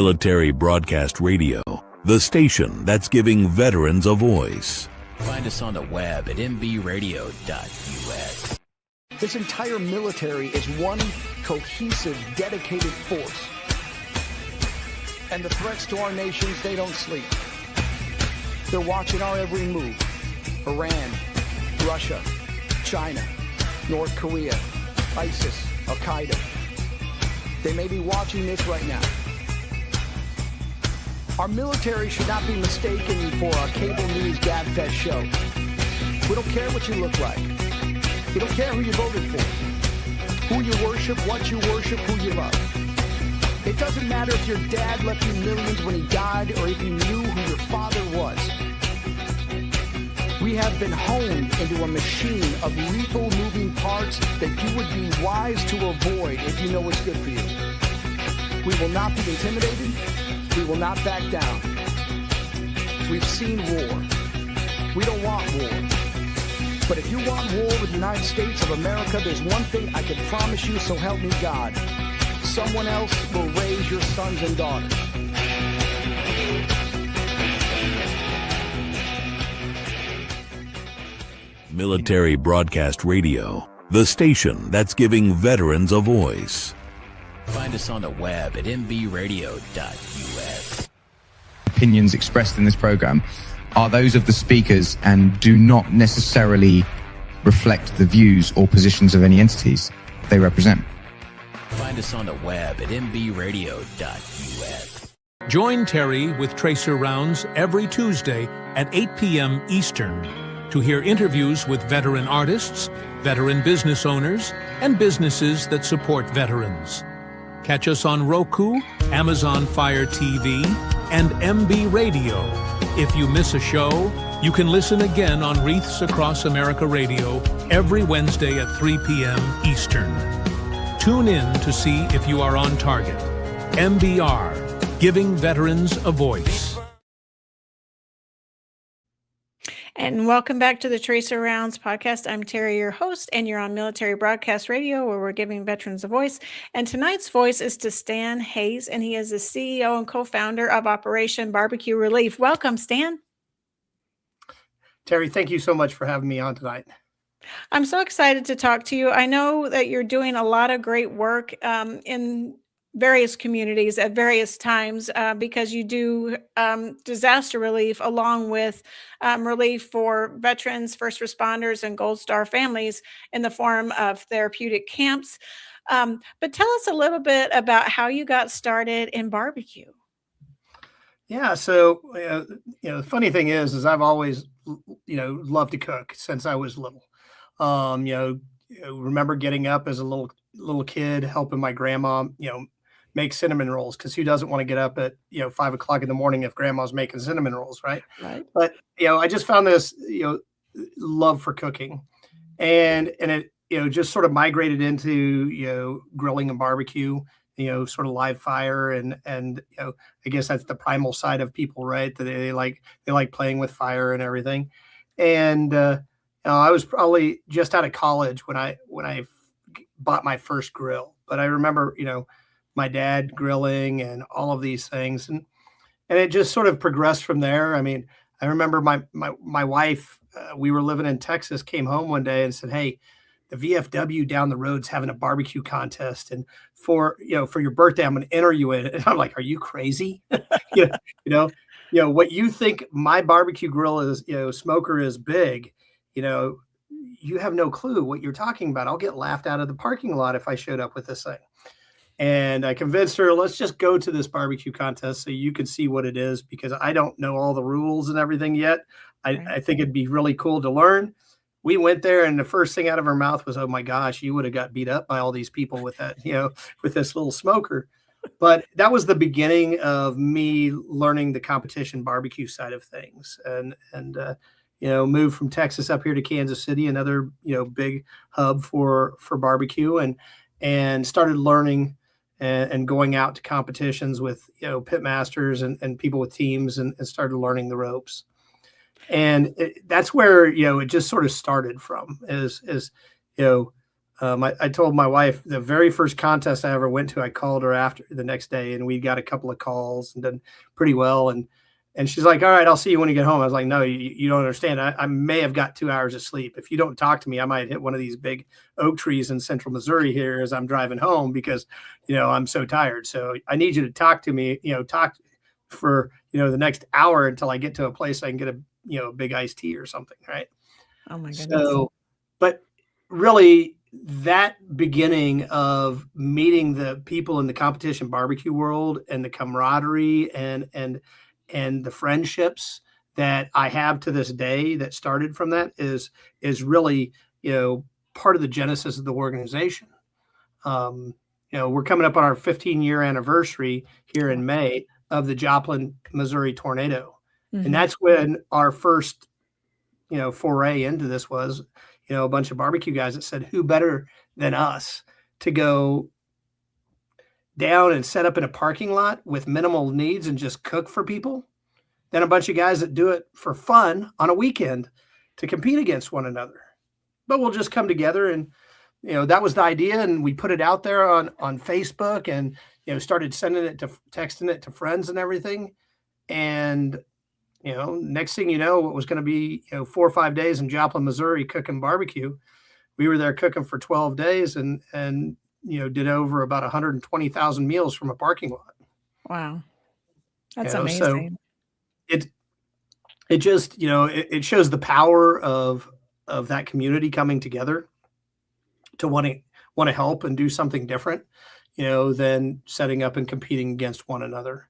Military Broadcast Radio, the station that's giving veterans a voice. Find us on the web at mbradio.us. This entire military is one cohesive, dedicated force. And the threats to our nations, they don't sleep. They're watching our every move. Iran, Russia, China, North Korea, ISIS, Al-Qaeda. They may be watching this right now. Our military should not be mistaken for a cable news gabfest show. We don't care what you look like. We don't care who you voted for, who you worship, what you worship, who you love. It doesn't matter if your dad left you millions when he died or if you knew who your father was. We have been honed into a machine of lethal moving parts that you would be wise to avoid if you know what's good for you. We will not be intimidated. We will not back down. We've seen war. We don't want war. But if you want war with the United States of America, there's one thing I can promise you, so help me God. Someone else will raise your sons and daughters. Military Broadcast Radio, the station that's giving veterans a voice. Find us on the web at mbradio.us. Opinions expressed in this program are those of the speakers and do not necessarily reflect the views or positions of any entities they represent. Find us on the web at mbradio.us. Join Terry with Tracer Rounds every Tuesday at 8 p.m. Eastern to hear interviews with veteran artists, veteran business owners, and businesses that support veterans. Catch us on Roku, Amazon Fire TV, and MB Radio. If you miss a show, you can listen again on Wreaths Across America Radio every Wednesday at 3 p.m. Eastern. Tune in to see if you are on target. MBR, giving veterans a voice. And welcome back to the Tracer Rounds podcast. I'm Terry, your host, and you're on Military Broadcast Radio, where we're giving veterans a voice. And tonight's voice is to Stan Hayes, and he is the CEO and co-founder of Operation BBQ Relief. Welcome, Stan. Terry, thank you so much for having me on tonight. I'm so excited to talk to you. I know that you're doing a lot of great work in various communities at various times because you do disaster relief along with relief for veterans, first responders, and Gold Star families in the form of therapeutic camps. But tell us a little bit about how you got started in barbecue. Yeah, so the funny thing is I've always loved to cook since I was little. Remember getting up as a little kid helping my grandma, make cinnamon rolls, because who doesn't want to get up at 5 o'clock in the morning if grandma's making cinnamon rolls, right? But I just found this love for cooking, and it just sort of migrated into grilling and barbecue, sort of live fire, and I guess that's the primal side of people, right? That they like playing with fire and everything. And I was probably just out of college when I bought my first grill, but I remember my dad grilling and all of these things. And it just sort of progressed from there. I mean, I remember my wife, we were living in Texas, came home one day and said, "Hey, the VFW down the road's having a barbecue contest. And for your birthday, I'm going to enter you in it." And I'm like, "Are you crazy?" What you think my barbecue grill is, smoker is big, you have no clue what you're talking about. I'll get laughed out of the parking lot if I showed up with this thing. And I convinced her, let's just go to this barbecue contest so you can see what it is, because I don't know all the rules and everything yet. I think it'd be really cool to learn. We went there, and the first thing out of her mouth was, "Oh my gosh, you would have got beat up by all these people with that, with this little smoker." But that was the beginning of me learning the competition barbecue side of things, and moved from Texas up here to Kansas City, another big hub for barbecue, and started learning and going out to competitions with pit masters and people with teams, and started learning the ropes. And that's where it just sort of started from. Is I told my wife the very first contest I ever went to, I called her after the next day, and we got a couple of calls and done pretty well. And she's like, all right, I'll see you when you get home. I was like, no, you don't understand. I may have got 2 hours of sleep. If you don't talk to me, I might hit one of these big oak trees in central Missouri here as I'm driving home because, I'm so tired. So I need you to talk to me, talk for, the next hour until I get to a place I can get a big iced tea or something. Right. Oh my goodness. So, but really that beginning of meeting the people in the competition barbecue world and the camaraderie and the friendships that I have to this day that started from that is really, part of the genesis of the organization. We're coming up on our 15-year anniversary here in May of the Joplin, Missouri tornado. Mm-hmm. And that's when our first, foray into this was, a bunch of barbecue guys that said, who better than us to go down and set up in a parking lot with minimal needs and just cook for people than a bunch of guys that do it for fun on a weekend to compete against one another. But we'll just come together and, that was the idea. And we put it out there on Facebook and, started texting it to friends and everything. And, next thing you know, what was going to be, 4 or 5 days in Joplin, Missouri, cooking barbecue. We were there cooking for 12 days and did over about 120,000 meals from a parking lot. Wow. That's amazing. So it just, it shows the power of that community coming together to want to help and do something different, than setting up and competing against one another.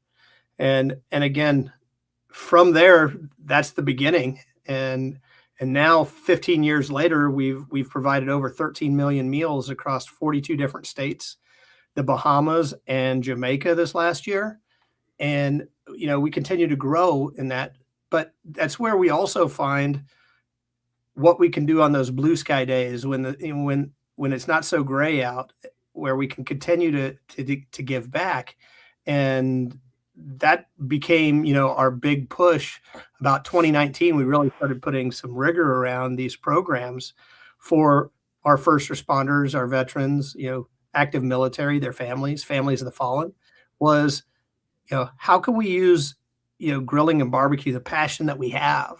And again, from there, that's the beginning. And now 15 years later, we've provided over 13 million meals across 42 different states, the Bahamas and Jamaica this last year. And, we continue to grow in that, but that's where we also find what we can do on those blue sky days when it's not so gray out, where we can continue to give back. And that became, our big push. About 2019, we really started putting some rigor around these programs for our first responders, our veterans, active military, their families of the fallen, was, how can we use, grilling and barbecue, the passion that we have,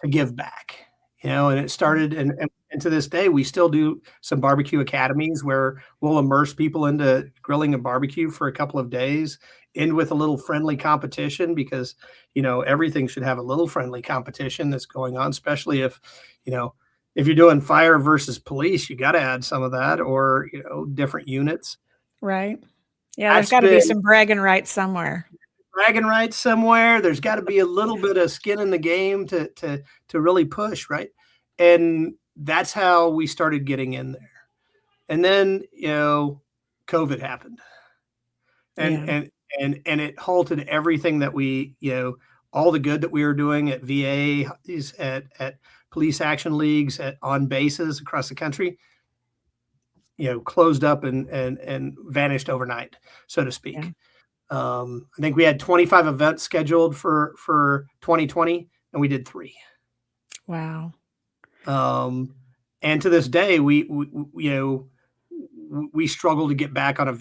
to give back, and it started, and to this day, we still do some barbecue academies where we'll immerse people into grilling and barbecue for a couple of days, end with a little friendly competition, because, everything should have a little friendly competition that's going on, especially if you're doing fire versus police, you got to add some of that, or, different units. Right. Yeah. There's got to be some bragging rights somewhere. There's got to be a little bit of skin in the game to really push. Right. And that's how we started getting in there. And then, COVID happened and it halted everything that we, all the good that we were doing at VA, at police action leagues, on bases across the country, closed up and vanished overnight, so to speak. Yeah. I think we had 25 events scheduled for 2020, and we did 3. Wow. And to this day, we struggle to get back on at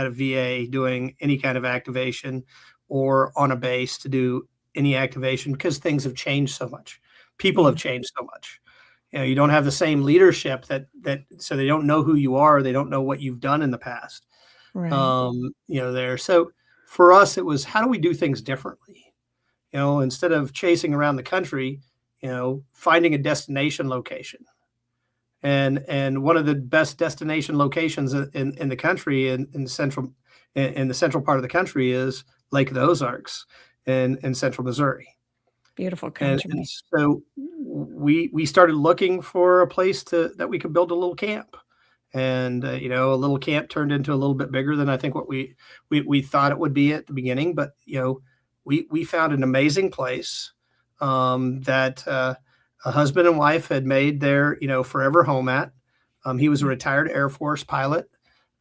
a VA doing any kind of activation, or on a base to do any activation, because things have changed so much. People have changed so much. You don't have the same leadership so they don't know who you are. They don't know what you've done in the past. Right. So for us, it was, how do we do things differently? Instead of chasing around the country, finding a destination location. And one of the best destination locations in the country, in the central part of the country, is Lake of the Ozarks in central Missouri. Beautiful country. And so we started looking for a place that we could build a little camp. And, a little camp turned into a little bit bigger than I think what we thought it would be at the beginning. But, we found an amazing place that a husband and wife had made their, forever home at. He was a retired Air Force pilot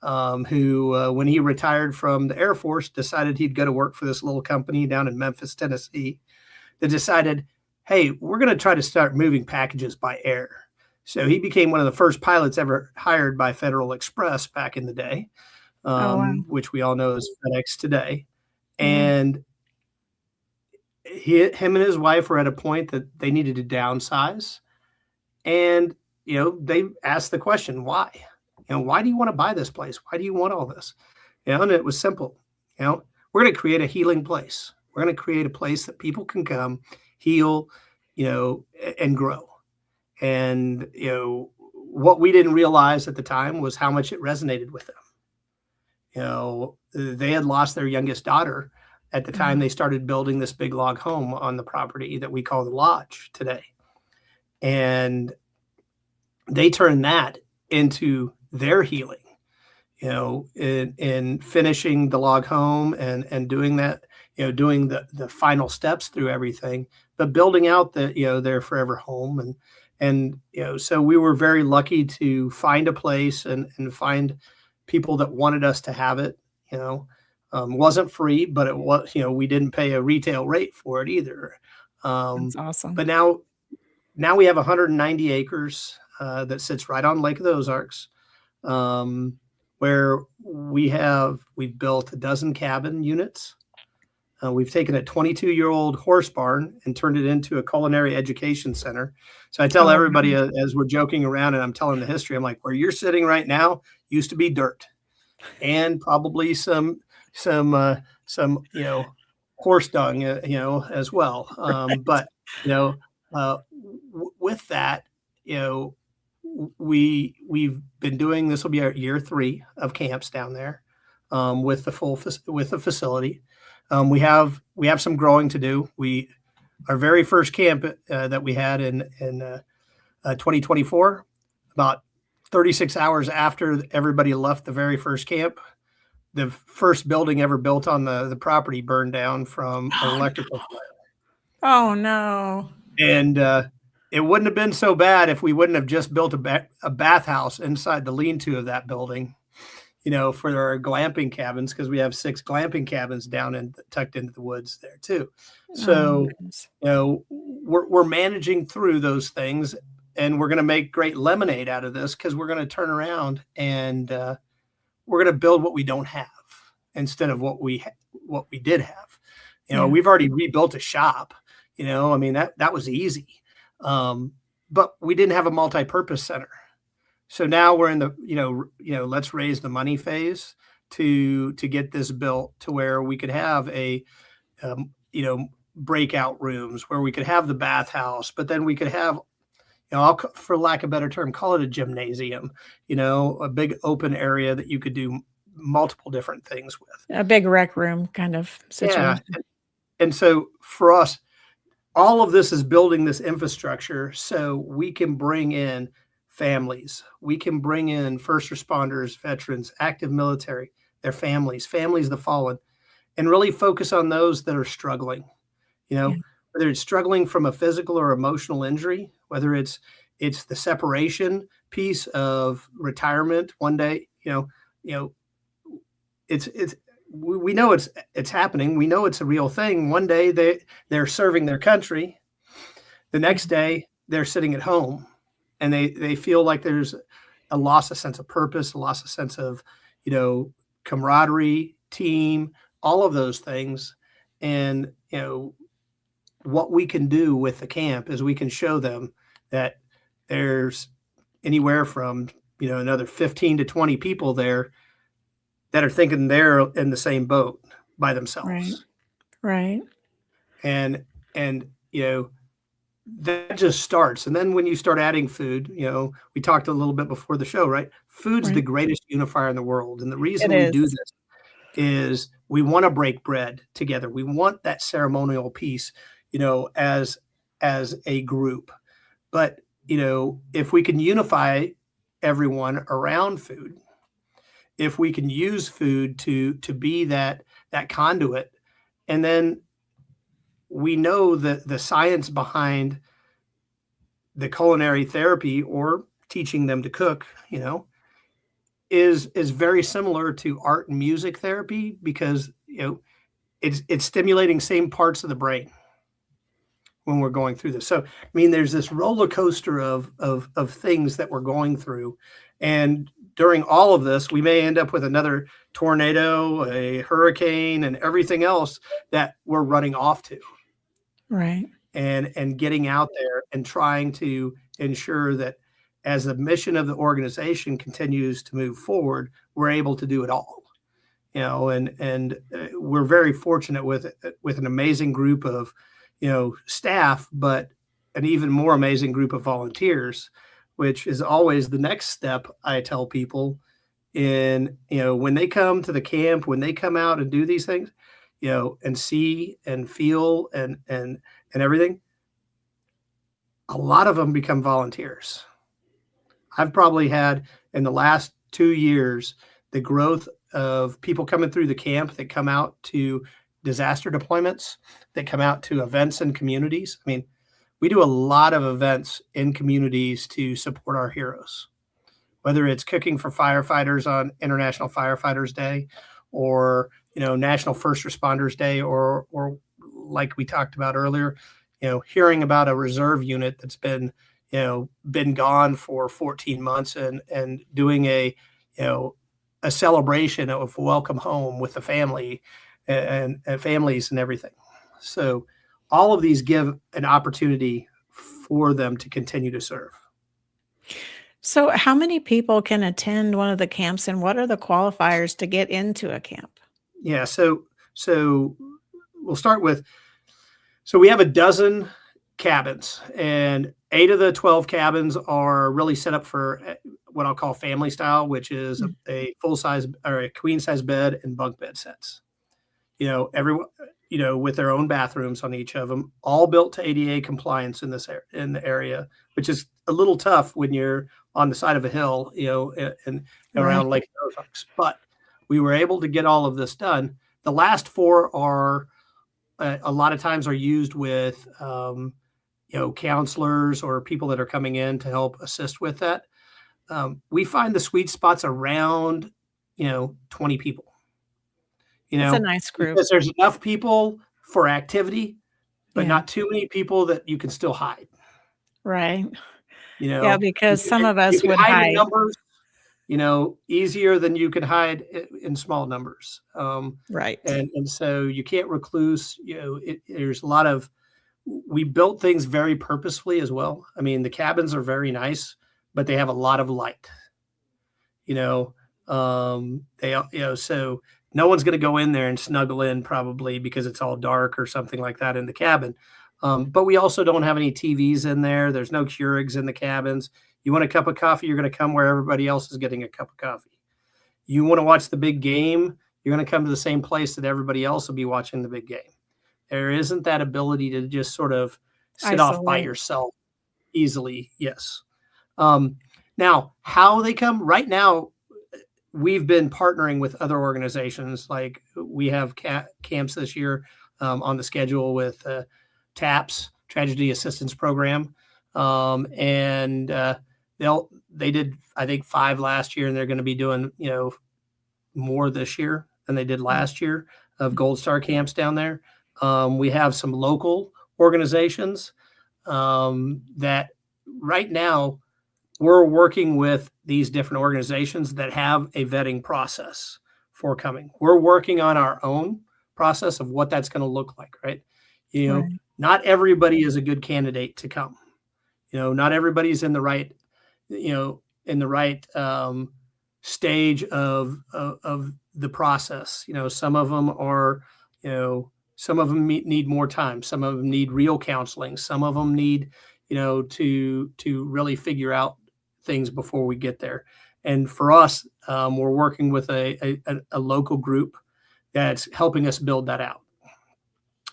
who, when he retired from the Air Force, decided he'd go to work for this little company down in Memphis, Tennessee, that decided, hey, we're going to try to start moving packages by air. So he became one of the first pilots ever hired by Federal Express back in the day, Oh, wow. which we all know as FedEx today. Yeah. And him and his wife were at a point that they needed to downsize. And, they asked the question, why? Why do you want to buy this place? Why do you want all this? And it was simple. We're going to create a healing place. We're going to create a place that people can come, heal, and grow. And, what we didn't realize at the time was how much it resonated with them. They had lost their youngest daughter at the time they started building this big log home on the property that we call the lodge today. And they turned that into their healing, in finishing the log home and doing that, doing the final steps through everything, but building out their forever home. And so we were very lucky to find a place and find people that wanted us to have it. Wasn't free, but it was, we didn't pay a retail rate for it either. That's awesome. But now we have 190 acres that sits right on Lake of the Ozarks, where we've built a dozen cabin units. We've taken a 22-year-old horse barn and turned it into a culinary education center. So I tell everybody as we're joking around and I'm telling the history, I'm like, where you're sitting right now used to be dirt and probably some horse dung, as well. Right. But, with that, we've been doing, this will be our year 3 of camps down there, with the facility. We have some growing to do. Our very first camp that we had in 2024, about 36 hours after everybody left the very first camp, the first building ever built on the property burned down from an electrical fire. Oh, no. And it wouldn't have been so bad if we wouldn't have just built a bathhouse inside the lean-to of that building, for our glamping cabins, because we have 6 glamping cabins down tucked into the woods there too. So, we're managing through those things, and we're going to make great lemonade out of this, because we're going to turn around and we're going to build what we don't have instead of what we did have. We've already rebuilt a shop. That was easy. But we didn't have a multi-purpose center. So now we're in the, let's raise the money phase to get this built to where we could have a, breakout rooms, where we could have the bathhouse, but then we could have, for lack of a better term, call it a gymnasium, a big open area that you could do multiple different things with. A big rec room kind of situation. Yeah. And so for us, all of this is building this infrastructure so we can bring in families. We can bring in first responders, veterans, active military, their families of the fallen, and really focus on those that are struggling, whether it's struggling from a physical or emotional injury, whether it's the separation piece of retirement one day, we know it's happening. We know it's a real thing. One day they're serving their country. The next day they're sitting at home, and they feel like there's a loss of sense of purpose, a loss of sense of, camaraderie, team, all of those things. And, what we can do with the camp is we can show them that there's anywhere from, another 15 to 20 people there that are thinking they're in the same boat by themselves. Right. And that just starts. And then when you start adding food, we talked a little bit before the show, right? Food's the greatest unifier in the world. And the reason we do this is we want to break bread together. We want that ceremonial piece, as a group. But, if we can unify everyone around food, if we can use food to be that conduit, and then we know that the science behind the culinary therapy or teaching them to cook, is very similar to art and music therapy, because it's stimulating same parts of the brain. when we're going through this. So, I mean, there's this roller coaster of things that we're going through. And during all of this, we may end up with another tornado, a hurricane, and everything else that we're running off to. Right. And getting out there and trying to ensure that as the mission of the organization continues to move forward, we're able to do it all. You know, and we're very fortunate with an amazing group of, you know, staff, but an even more amazing group of volunteers, which is always the next step. I tell people in, you know, when they come to the camp, when they come out and do these things, you know, and see and feel and everything, a lot of them become volunteers. I've probably had in the last 2 years, the growth of people coming through the camp that come out to disaster deployments, that come out to events in communities. I mean, we do a lot of events in communities to support our heroes, whether it's cooking for firefighters on International Firefighters Day, or, you know, National First Responders Day, or like we talked about earlier, you know, hearing about a reserve unit that's been gone for 14 months and doing a celebration of welcome home with the family and families and everything. So all of these give an opportunity for them to continue to serve. So how many people can attend one of the camps, and what are the qualifiers to get into a camp? Yeah. So we'll start with, so we have a dozen cabins, and 8 of the 12 cabins are really set up for what I'll call family style, which is a full size or a queen size bed and bunk bed sets. You know, everyone, you know, with their own bathrooms on each of them, all built to ADA compliance in the area, which is a little tough when you're on the side of a hill, you know, and around Lake Ozarks. But we were able to get all of this done. The last 4 are a lot of times are used with you know, counselors or people that are coming in to help assist with that. We find the sweet spots around, you know, 20 people. You know, it's a nice group because there's enough people for activity, but Yeah. not too many people that you can still hide. Right. You know, Yeah, because some of us you can would hide in hide. numbers, you know, easier than you can hide in small numbers. Right. And so you can't recluse. You know, there's a lot of. We built things very purposefully as well. I mean, the cabins are very nice, but they have a lot of light. You know, so no one's going to go in there and snuggle in probably because it's all dark or something like that in the cabin. But we also don't have any TVs in there. There's no Keurigs in the cabins. You want a cup of coffee, you're going to come where everybody else is getting a cup of coffee. You want to watch the big game, you're going to come to the same place that everybody else will be watching the big game. There isn't that ability to just sort of sit off by yourself easily. Yes. Now, how they come right now, we've been partnering with other organizations. Like we have camps this year on the schedule with TAPS, Tragedy Assistance Program. And they did, I think, 5 last year, and they're going to be doing, you know, more this year than they did last year of Gold Star camps down there. We have some local organizations that right now we're working with these different organizations that have a vetting process for coming. We're working on our own process of what that's going to look like, right? You know, not everybody is a good candidate to come. You know, not everybody's in the right, you know, in the right stage of the process. You know, some of them are, you know, some of them need more time. Some of them need real counseling. Some of them need, you know, to really figure out things before we get there. And for us, we're working with a local group that's helping us build that out.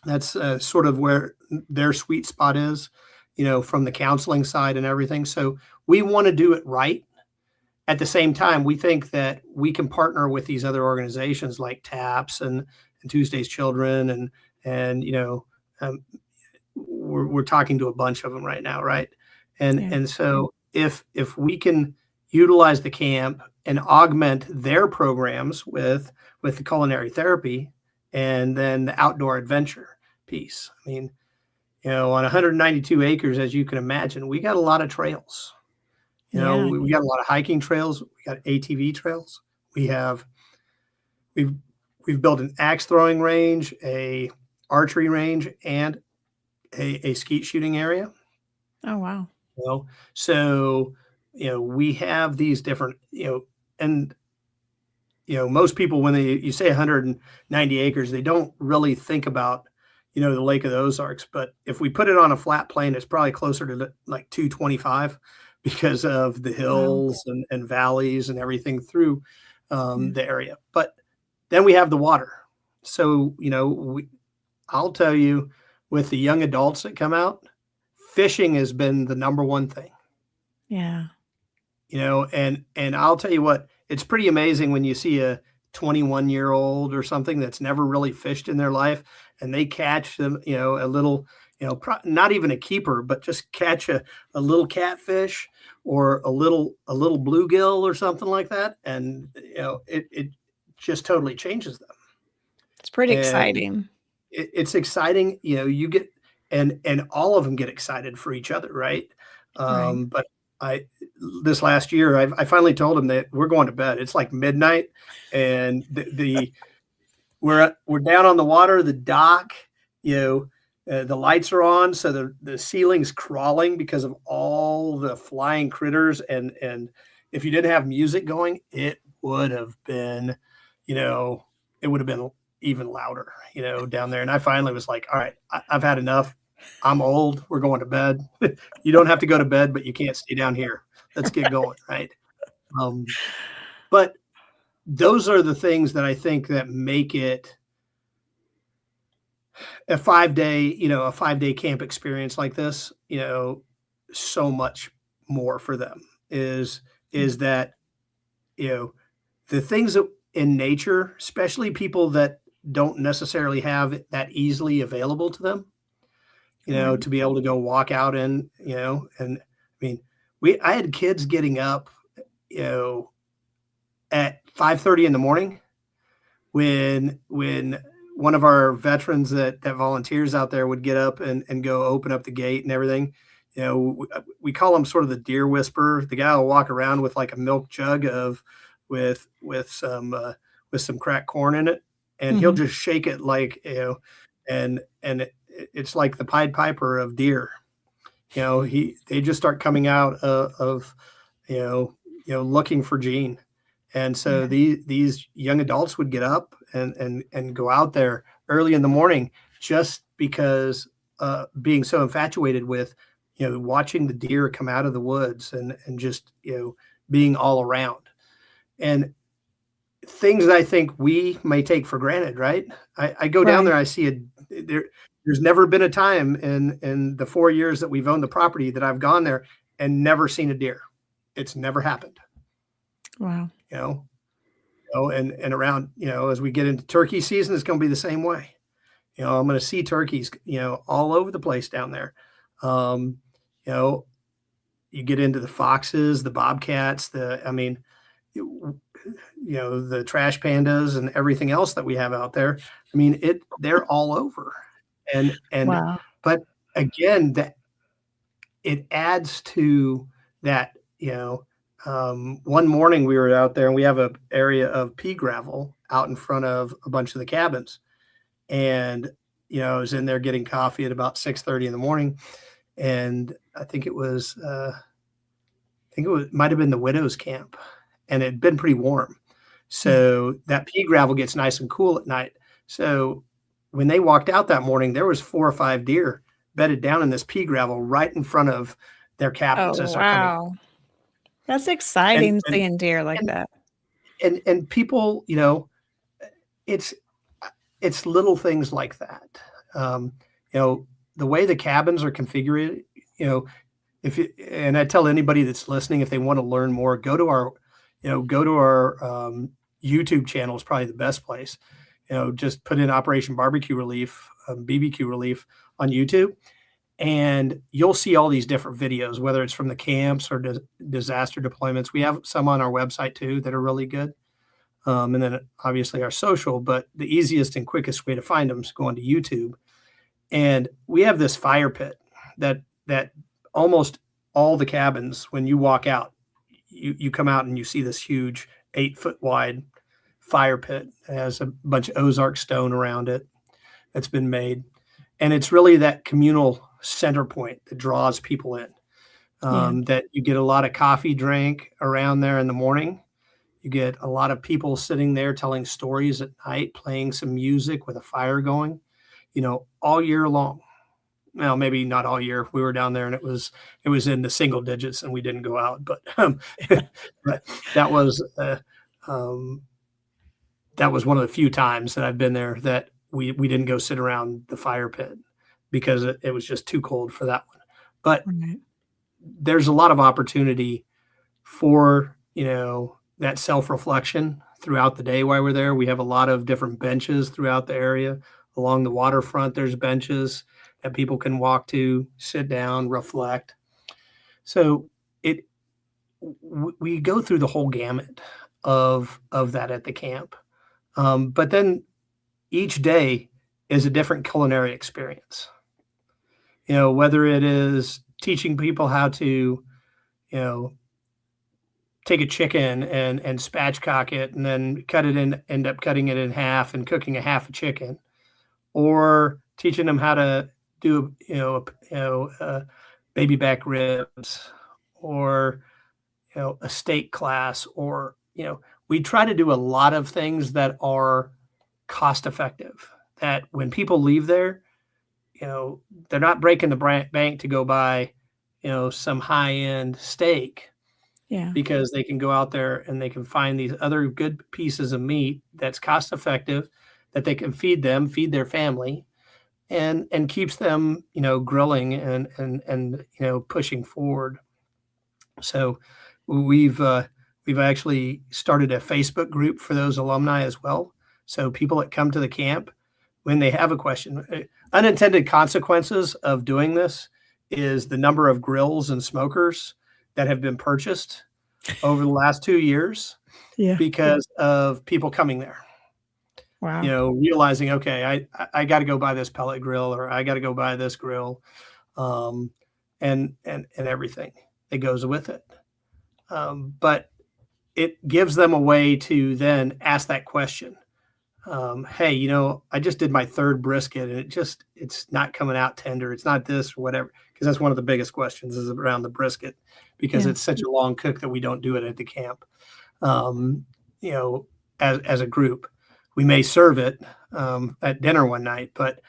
That's sort of where their sweet spot is, you know, from the counseling side and everything. So we want to do it right. At the same time, we think that we can partner with these other organizations like TAPS and Tuesday's Children, and you know, we're talking to a bunch of them right now, right? And so if we can utilize the camp and augment their programs with the culinary therapy and then the outdoor adventure piece, I mean, on 192 acres, as you can imagine, we got a lot of trails. Yeah. We got a lot of hiking trails. We got ATV trails. We've built an axe throwing range, a archery range, and a skeet shooting area. Oh, wow. So we have these different and most people, when you say 190 acres, they don't really think about the Lake of the Ozarks. But if we put it on a flat plain, it's probably closer to like 225 because of the hills and valleys and everything through the area. But then we have the water. So I'll tell you, with the young adults that come out, fishing has been the number one thing. Yeah. And I'll tell you what, it's pretty amazing when you see a 21-year-old or something that's never really fished in their life, and they catch them, a little, not even a keeper, but just catch a little catfish or a little bluegill or something like that. And, it just totally changes them. It's pretty exciting. It's exciting. You get, and all of them get excited for each other. Right. Right. But this last year, I finally told him that we're going to bed. It's like midnight, and we're down on the water, the dock. The lights are on, so the ceiling's crawling because of all the flying critters. And if you didn't have music going, it would have been, even louder, down there. And I finally was like, all right, I've had enough. I'm old. We're going to bed. You don't have to go to bed, but you can't stay down here. Let's get going. Right. But those are the things that I think that make it a 5-day camp experience like this, so much more for them is that, the things that in nature, especially people that don't necessarily have it that easily available to them, to be able to go walk out in, and I mean, I had kids getting up, at 5:30 in the morning when one of our veterans that volunteers out there would get up and go open up the gate and everything. We call him sort of the deer whisperer. The guy will walk around with like a milk jug with some cracked corn in it, and he'll just shake it like, and it's like the Pied Piper of deer. They just start coming out of looking for Gene. And so these young adults would get up and go out there early in the morning just because being so infatuated with, watching the deer come out of the woods and just, being all around. And things that I think we may take for granted, right? I go down there, I see there's never been a time in the 4 years that we've owned the property that I've gone there and never seen a deer. It's never happened. Wow. And around, as we get into turkey season, it's going to be the same way. I'm going to see turkeys, all over the place down there. You get into the foxes, the bobcats, the trash pandas and everything else that we have out there. I mean, they're all over. And wow. But again, that it adds to that, one morning we were out there and we have an area of pea gravel out in front of a bunch of the cabins. And, I was in there getting coffee at about 6:30 in the morning. And I think it might have been the widow's camp, and it had been pretty warm. So that pea gravel gets nice and cool at night. So when they walked out that morning, there was 4 or 5 deer bedded down in this pea gravel right in front of their cabins. Oh, wow. That's exciting, seeing deer like that. And people, it's little things like that. The way the cabins are configured, and I tell anybody that's listening, if they want to learn more, go to our YouTube channel is probably the best place. Just put in Operation BBQ Relief, BBQ Relief on YouTube, and you'll see all these different videos, whether it's from the camps or disaster deployments. We have some on our website too that are really good. And then obviously our social, but the easiest and quickest way to find them is going to YouTube. And we have this fire pit that almost all the cabins, when you walk out, you come out and you see this huge 8-foot wide fire pit. It has a bunch of Ozark stone around it that's been made. And it's really that communal center point that draws people in. That you get a lot of coffee drink around there in the morning. You get a lot of people sitting there telling stories at night, playing some music with a fire going, all year long. Well, maybe not all year. We were down there and it was in the single digits and we didn't go out, but but that was one of the few times that I've been there that we didn't go sit around the fire pit because it was just too cold for that one. But there's a lot of opportunity for, that self-reflection throughout the day while we're there. We have a lot of different benches throughout the area. Along the waterfront, there's benches that people can walk to, sit down, reflect. So we go through the whole gamut of that at the camp. But then each day is a different culinary experience. Whether it is teaching people how to, take a chicken and spatchcock it and then end up cutting it in half and cooking a half a chicken, or teaching them how to do, baby back ribs, or, a steak class, or, we try to do a lot of things that are cost effective, that when people leave there, they're not breaking the bank to go buy, some high-end steak. Yeah. Because they can go out there and they can find these other good pieces of meat that's cost effective, that they can feed their family, and keeps them, grilling and pushing forward. So we've actually started a Facebook group for those alumni as well. So people that come to the camp, when they have a question, unintended consequences of doing this is the number of grills and smokers that have been purchased over the last 2 years because of people coming there. Wow. Realizing, okay, I got to go buy this pellet grill, or I got to go buy this grill, and everything that goes with it. But it gives them a way to then ask that question. Hey, I just did my third brisket and it's not coming out tender. It's not this or whatever. Because that's one of the biggest questions is around the brisket, because it's such a long cook that we don't do it at the camp. As a group, we may serve it at dinner one night, but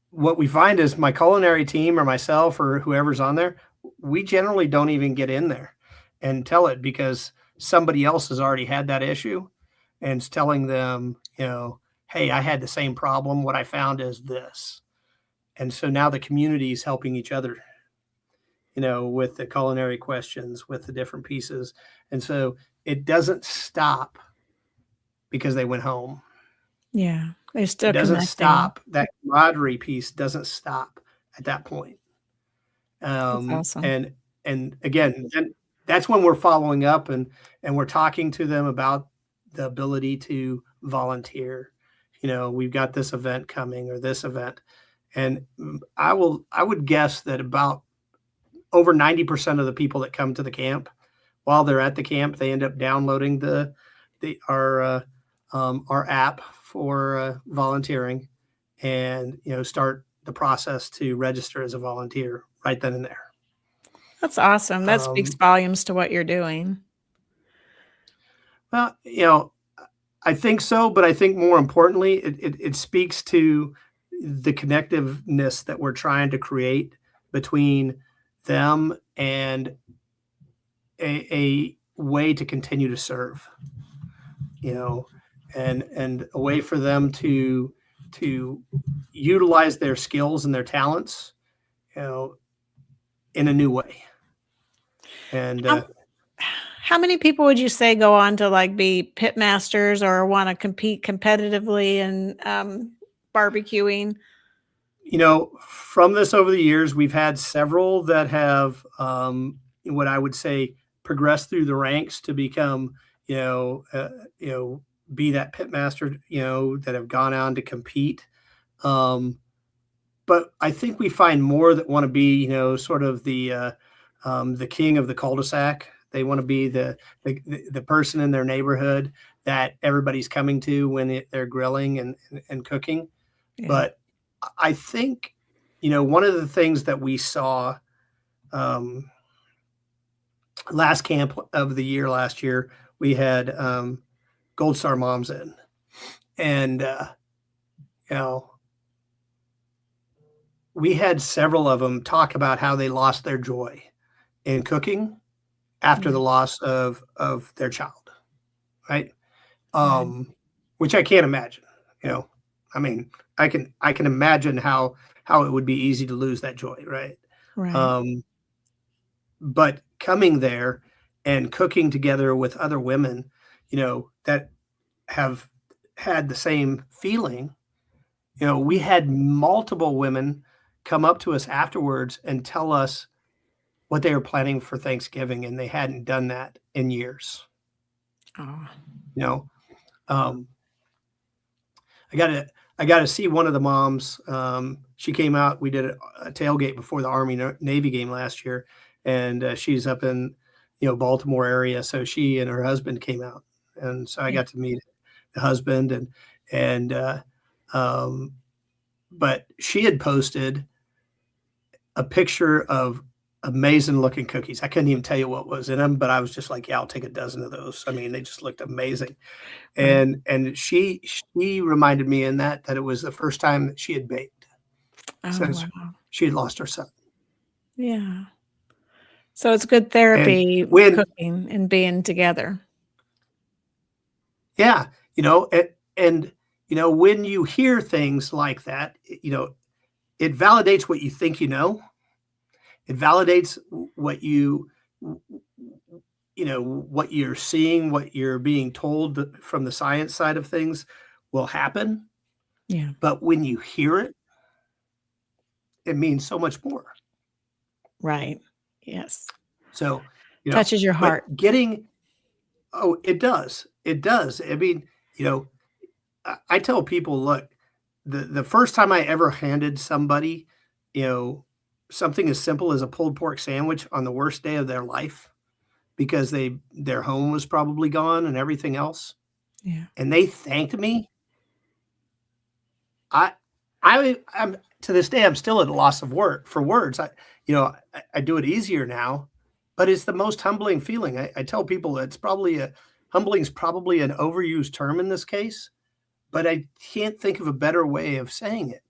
what we find is my culinary team or myself or whoever's on there, we generally don't even get in there and tell it, because somebody else has already had that issue and is telling them, hey, I had the same problem. What I found is this. And so now the community is helping each other, with the culinary questions, with the different pieces. And so it doesn't stop because they went home. Yeah. They're still It doesn't connecting. stop. That camaraderie piece doesn't stop at that point. That's awesome. And again, then that's when we're following up and we're talking to them about the ability to volunteer. We've got this event coming or this event. And I would guess that about over 90% of the people that come to the camp, while they're at the camp, they end up downloading our app for volunteering, and start the process to register as a volunteer right then and there. That's awesome. That speaks volumes to what you're doing. Well, I think so, but I think more importantly, it speaks to the connectiveness that we're trying to create between them and a way to continue to serve, and a way for them to utilize their skills and their talents, in a new way. And how many people would you say go on to be pit masters or want to compete competitively in barbecuing? From this over the years, we've had several that have what I would say progressed through the ranks to become, be that pit master, that have gone on to compete. But I think we find more that want to be, sort of the king of the cul-de-sac. They want to be the person in their neighborhood that everybody's coming to when they're grilling and cooking. Yeah. But I think, one of the things that we saw last camp of the year last year, we had Gold Star moms in, and we had several of them talk about how they lost their joy in cooking after the loss of their child, right? Which I can't imagine. I mean, I can imagine how it would be easy to lose that joy, right? Right. But coming there and cooking together with other women, that have had the same feeling, we had multiple women come up to us afterwards and tell us what they were planning for Thanksgiving, and they hadn't done that in years. Oh. I got to see one of the moms. She came out. We did a tailgate before the Army Navy game last year, and she's up in Baltimore area. So she and her husband came out, and so I got to meet the husband but she had posted a picture of amazing looking cookies. I couldn't even tell you what was in them, but I was just like, yeah, I'll take a dozen of those. I mean, they just looked amazing. And she reminded me in that it was the first time that she had baked since she had lost her son. Yeah. So it's good therapy cooking and being together. Yeah. And when you hear things like that, it validates what you think, it validates what what you're seeing, what you're being told from the science side of things will happen. Yeah. But when you hear it, it means so much more. Right. Yes. So, touches your heart. It does. It does. I mean, I tell people, look, the first time I ever handed somebody, something as simple as a pulled pork sandwich on the worst day of their life, because their home was probably gone and everything else. Yeah. And they thanked me. I'm to this day, I'm still at a loss of words. I do it easier now, but it's the most humbling feeling. I tell people humbling's probably an overused term in this case, but I can't think of a better way of saying it,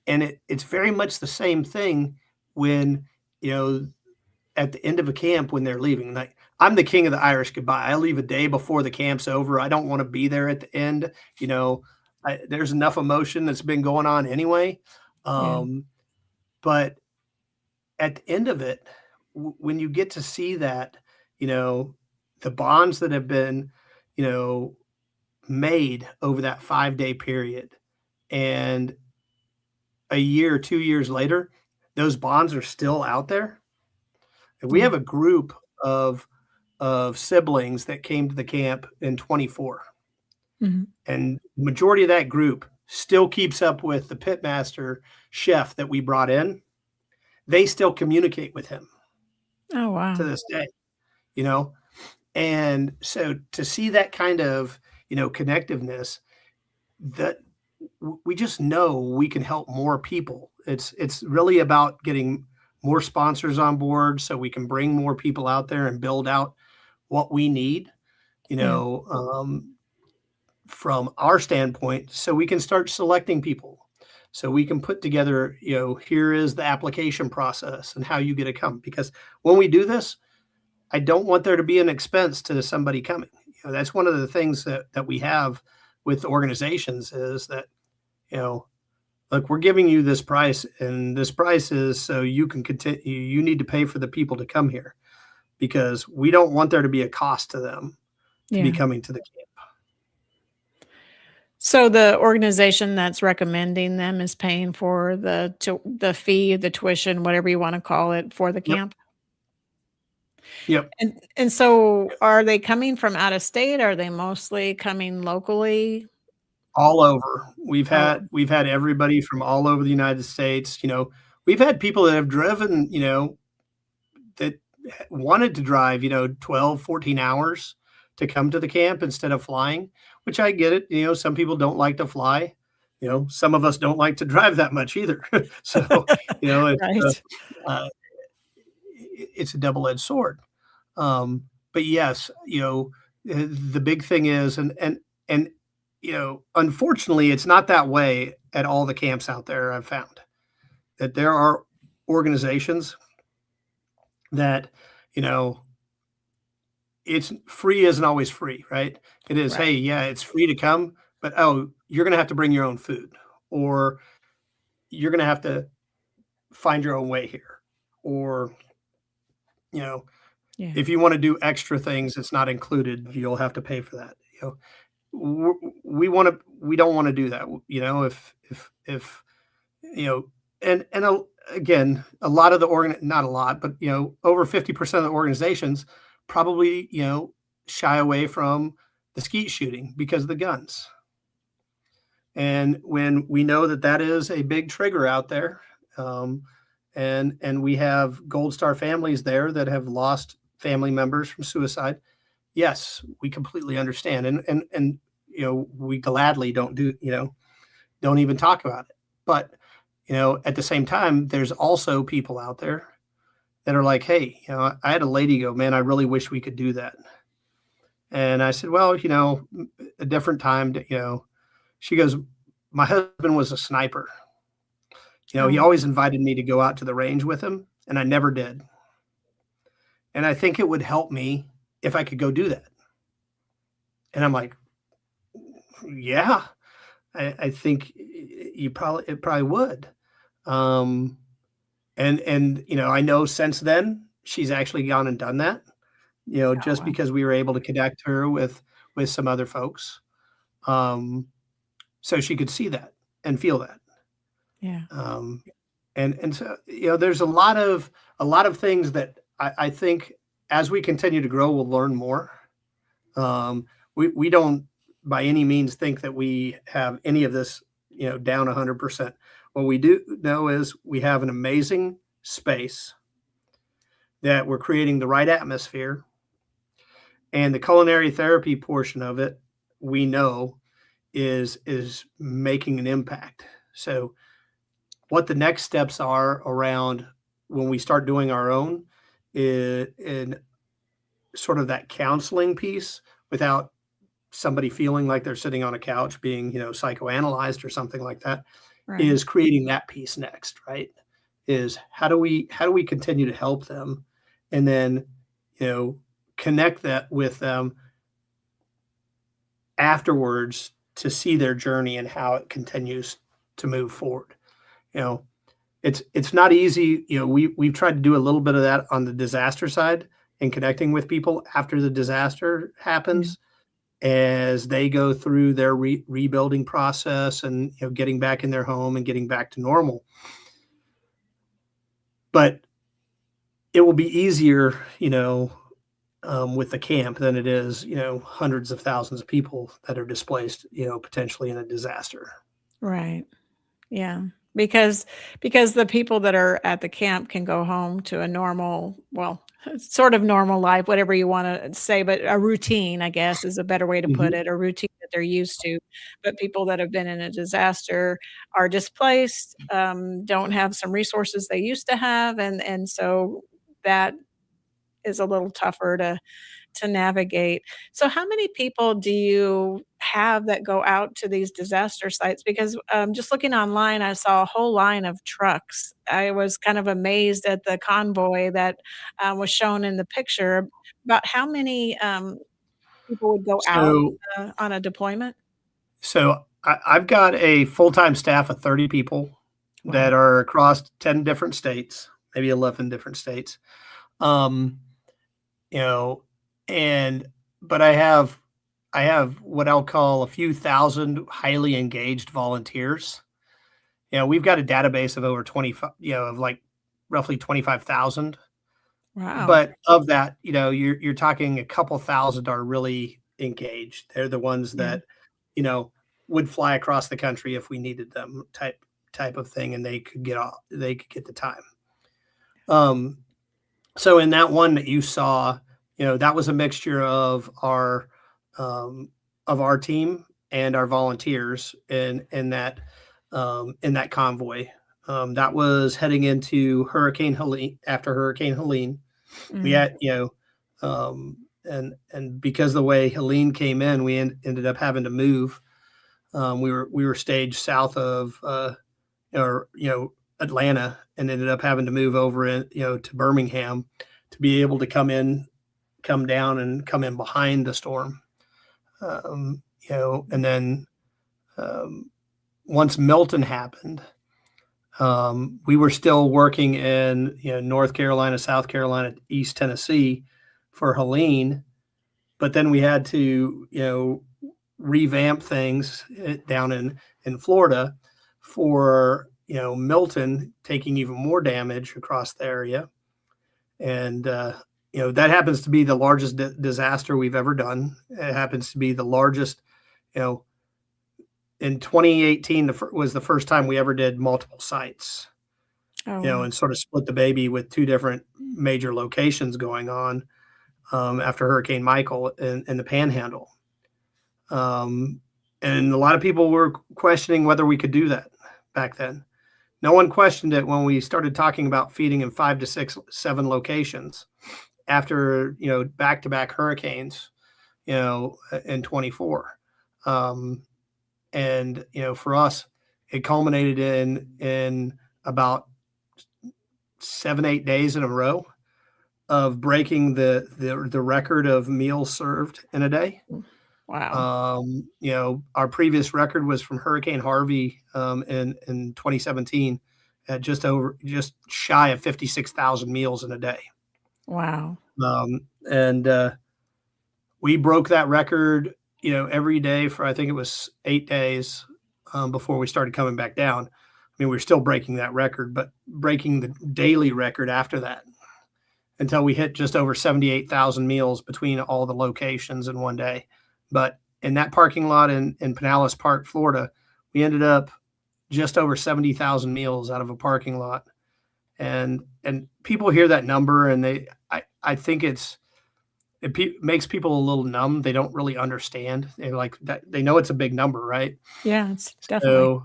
and it's very much the same thing when, at the end of a camp when they're leaving. Like, I'm the king of the Irish goodbye. I leave a day before the camp's over. I don't want to be there at the end. There's enough emotion that's been going on anyway. But at the end of it, when you get to see that, the bonds that have been, made over that 5-day period, and a year, 2 years later, those bonds are still out there. And we have a group of siblings that came to the camp in 24. Mm-hmm. And the majority of that group still keeps up with the pitmaster chef that we brought in. They still communicate with him. Oh, wow. To this day, and so to see that kind of, connectiveness, that we just know we can help more people. It's really about getting more sponsors on board so we can bring more people out there and build out what we need, from our standpoint, so we can start selecting people, so we can put together, here is the application process and how you get to come. Because when we do this, I don't want there to be an expense to somebody coming. That's one of the things that we have with organizations is that, look, we're giving you this price, and this price is so you can continue. You need to pay for the people to come here, because we don't want there to be a cost to them to be coming to the camp. So the organization that's recommending them is paying for the fee, the tuition, whatever you want to call it, for the camp? Yep. And so are they coming from out of state? Are they mostly coming locally? all over. We've had everybody from all over the United States. We've had people that have driven, that wanted to drive, 12, 14 hours to come to the camp instead of flying, which I get it. Some people don't like to fly. Some of us don't like to drive that much either. So, Right. it's a double-edged sword. But yes, the big thing is, and unfortunately, it's not that way at all the camps out there. I've found that there are organizations that, it's free isn't always free, right? It is, hey, Right. yeah, it's free to come, but you're going to have to bring your own food, or you're going to have to find your own way here, or Yeah. if you want to do extra things, it's not included. You'll have to pay for that. We don't want to do that. If again, a lot of the not a lot, but over 50% of the organizations probably shy away from the skeet shooting because of the guns. And when we know that is a big trigger out there, and we have Gold Star families there that have lost family members from suicide, yes, we completely understand, and we gladly don't even talk about it. But at the same time, there's also people out there that are like, hey, I had a lady go, man, I really wish we could do that. And I said, well, a different time, she goes, my husband was a sniper. He always invited me to go out to the range with him, and I never did. And I think it would help me if I could go do that. And I'm like, yeah, I think it probably would. And I know since then she's actually gone and done that, just because we were able to connect her with some other folks. So she could see that and feel that. Yeah. And so, there's a lot of things that I think as we continue to grow, we'll learn more. We don't by any means think that we have any of this, down 100%. What we do know is we have an amazing space that we're creating the right atmosphere, and the culinary therapy portion of it, we know is making an impact. So what the next steps are around when we start doing our own is in sort of that counseling piece without somebody feeling like they're sitting on a couch being, psychoanalyzed or something like that, Right. is creating that piece next, right? Is how do we continue to help them, and then, connect that with them afterwards to see their journey and how it continues to move forward. It's not easy. We've tried to do a little bit of that on the disaster side and connecting with people after the disaster happens, as they go through their rebuilding process and getting back in their home and getting back to normal. But it will be easier, with the camp than it is, hundreds of thousands of people that are displaced, potentially in a disaster. Right. Yeah. Because the people that are at the camp can go home to a normal, well, sort of normal life, whatever you want to say, but a routine, I guess, is a better way to put it, a routine that they're used to. But people that have been in a disaster are displaced, don't have some resources they used to have, and so that is a little tougher to navigate. So how many people do you have that go out to these disaster sites? Because just looking online, I saw a whole line of trucks. I was kind of amazed at the convoy that was shown in the picture. About how many people would go out So, on a deployment? I've got a full-time staff of 30 people that Wow. are across 10 different states, maybe 11 different states. Um, you know, but I have what I'll call a few thousand highly engaged volunteers. We've got a database of over 25, of like roughly 25,000. Wow. But of that, you're talking a couple thousand are really engaged. They're the ones Yeah. that, you know, would fly across the country if we needed them type of thing, and they could get the time. So in that one that you saw, that was a mixture of our team and our volunteers in that convoy. That was heading into Hurricane Helene. After Hurricane Helene, we had, and because the way Helene came in, we ended up having to move. We were staged south of Atlanta, and ended up having to move over to Birmingham to be able to come down and come in behind the storm. And then once Milton happened, we were still working in North Carolina, South Carolina, East Tennessee for Helene, but then we had to revamp things down in Florida for Milton, taking even more damage across the area. And that happens to be the largest disaster we've ever done. It happens to be the largest. In 2018 was the first time we ever did multiple sites. And sort of split the baby with two different major locations going on after Hurricane Michael in the Panhandle. And a lot of people were questioning whether we could do that back then. No one questioned it when we started talking about feeding in 5 to 6, 7 locations after, back-to-back hurricanes, in 24. And, for us, it culminated in about 7-8 days in a row of breaking the record of meals served in a day. Wow. Our previous record was from Hurricane Harvey in 2017 at just shy of 56,000 meals in a day. Wow. And we broke that record, every day for, I think it was 8 days before we started coming back down. I mean, we were still breaking that record, but breaking the daily record after that until we hit just over 78,000 meals between all the locations in one day. But in that parking lot in Pinellas Park, Florida, we ended up just over 70,000 meals out of a parking lot. And people hear that number, and I think it makes people a little numb. They don't really understand. They're like that. They know it's a big number, right? Yeah, it's definitely.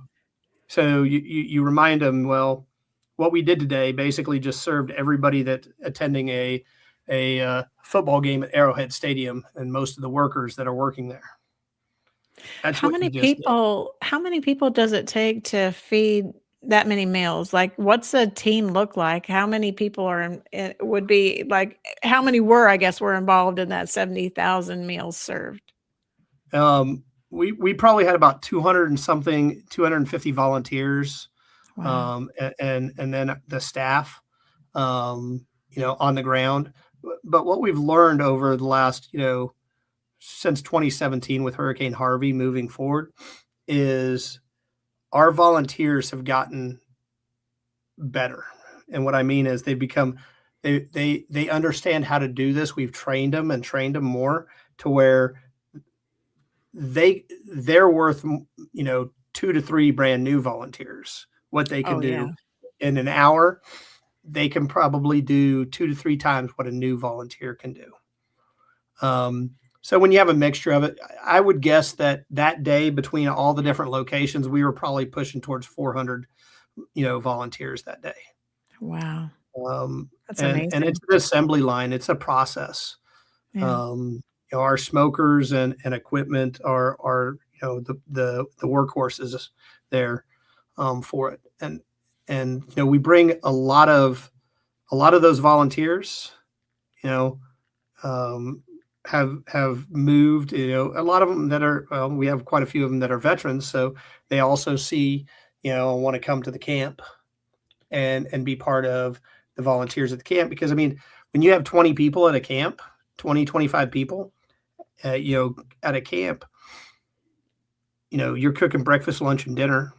So you remind them, well, what we did today basically just served everybody that attending a football game at Arrowhead Stadium and most of the workers that are working there. That's How many people does it take to feed that many meals? Like, what's a team look like? How many people would be like, how many were involved in that 70,000 meals served? We probably had about 250 volunteers. Wow. And then the staff, on the ground. But what we've learned over the last, since 2017 with Hurricane Harvey moving forward is our volunteers have gotten better. And what I mean is they've become, they understand how to do this. We've trained them more to where they're worth, 2 to 3 brand new volunteers. What they can do in an hour, they can probably do 2 to 3 times what a new volunteer can do. So when you have a mixture of it, I would guess that day between all the different locations, we were probably pushing towards 400, volunteers that day. Wow. That's amazing. And it's an assembly line. It's a process. Yeah. Our smokers and equipment are the workhorses there for it. And we bring a lot of those volunteers, have moved, a lot of them that are, we have quite a few of them that are veterans. So they also see, want to come to the camp and be part of the volunteers at the camp. Because, I mean, when you have 20 people at a camp, 20, 25 people, at a camp, you're cooking breakfast, lunch, and dinner.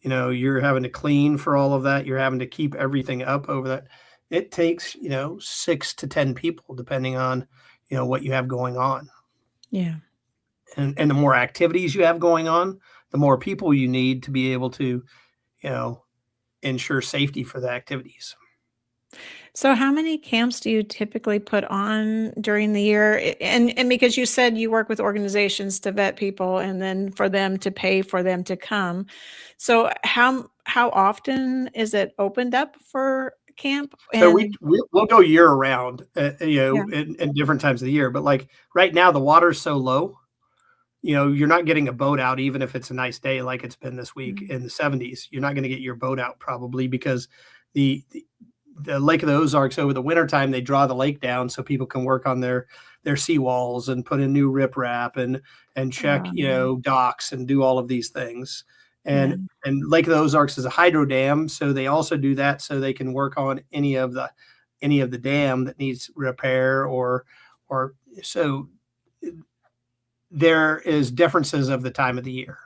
You're having to clean for all of that. You're having to keep everything up over that. It takes, 6 to 10 people, depending on, what you have going on. Yeah. and the more activities you have going on, the more people you need to be able to, ensure safety for the activities. So how many camps do you typically put on during the year? And because you said you work with organizations to vet people and then for them to pay for them to come. So how often is it opened up for camp? So And we'll go year round, yeah. in different times of the year. But like right now, the water's so low, you're not getting a boat out, even if it's a nice day like it's been this week Mm. in the 70s. You're not going to get your boat out probably because the Lake of the Ozarks over the wintertime, they draw the lake down so people can work on their seawalls and put in new riprap and check, docks and do all of these things. Yeah. And Lake of the Ozarks is a hydro dam, so they also do that so they can work on any of the dam that needs repair or so there is differences of the time of the year,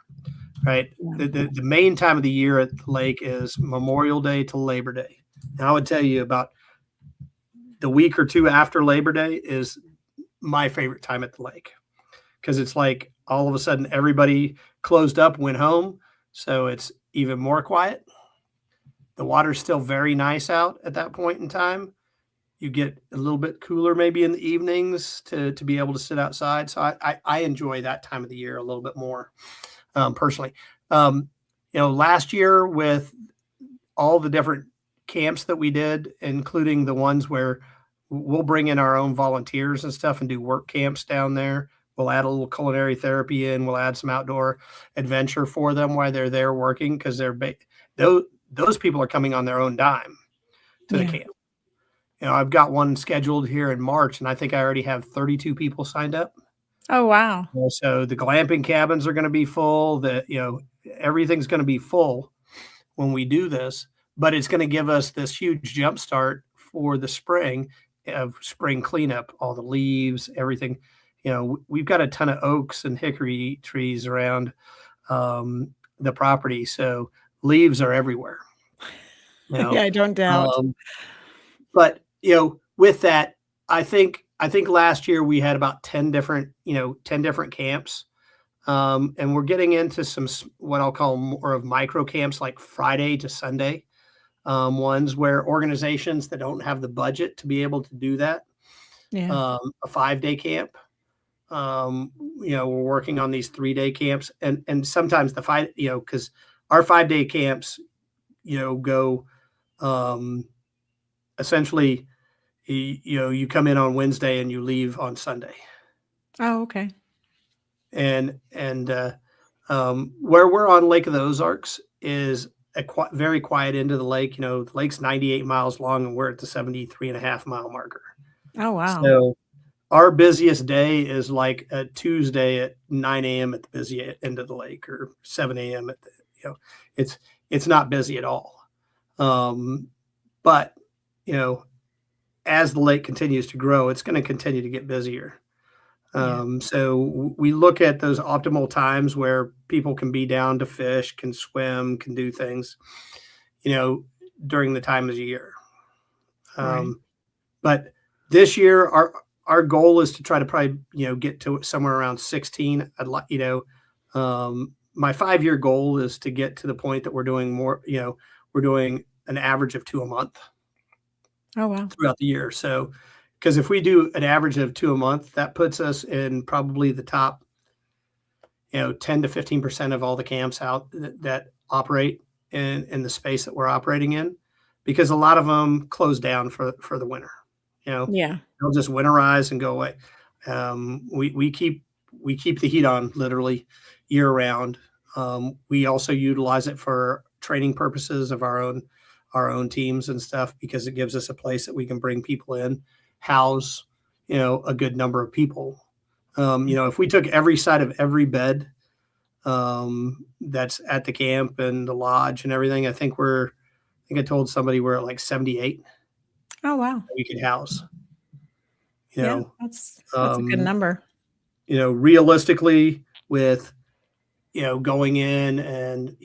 right? Yeah. The main time of the year at the lake is Memorial Day to Labor Day. Now, I would tell you about the week or two after Labor Day is my favorite time at the lake because it's like all of a sudden everybody closed up, went home. So it's even more quiet. The water's still very nice out at that point in time. You get a little bit cooler maybe in the evenings to be able to sit outside. So I enjoy that time of the year a little bit more personally. Last year with all the different camps that we did, including the ones where we'll bring in our own volunteers and stuff and do work camps down there. We'll add a little culinary therapy in. We'll add some outdoor adventure for them while they're there working because those people are coming on their own dime to the camp. I've got one scheduled here in March, and I think I already have 32 people signed up. Oh, wow. So the glamping cabins are going to be full. Everything's going to be full when we do this, but it's going to give us this huge jump start for the spring of spring cleanup, all the leaves, everything. We've got a ton of oaks and hickory trees around the property, so leaves are everywhere. Yeah, I don't doubt. But with that, I think last year we had about 10 different camps. And we're getting into some what I'll call more of micro camps, like Friday to Sunday ones where organizations that don't have the budget to be able to do that, a 5-day camp. We're working on these 3-day camps, and sometimes because our 5-day camps, go essentially, you come in on Wednesday and you leave on Sunday. Oh, okay. And where we're on Lake of the Ozarks is a very quiet end of the lake. The lake's 98 miles long, and we're at the 73.5 mile marker. Oh, wow. So our busiest day is like a Tuesday at 9 a.m. at the busy end of the lake, or 7 a.m. at the, it's not busy at all. But as the lake continues to grow, it's going to continue to get busier. So we look at those optimal times where people can be down to fish, can swim, can do things, during the time of the year. Right. But this year, our goal is to try to probably, get to somewhere around 16. I'd like, my 5-year goal is to get to the point that we're doing more, we're doing an average of 2 a month. Oh, wow. Throughout the year. So, because if we do an average of 2 a month, that puts us in probably the top, 10 to 15% of all the camps out that operate in the space that we're operating in, because a lot of them close down for the winter. Yeah. They'll just winterize and go away. We keep the heat on literally year round. We also utilize it for training purposes of our own teams and stuff, because it gives us a place that we can bring people in, house, a good number of people. If we took every side of every bed that's at the camp and the lodge and everything, I think I told somebody we're at like 78. Oh, wow. We could house. That's a good number. Realistically, with going in and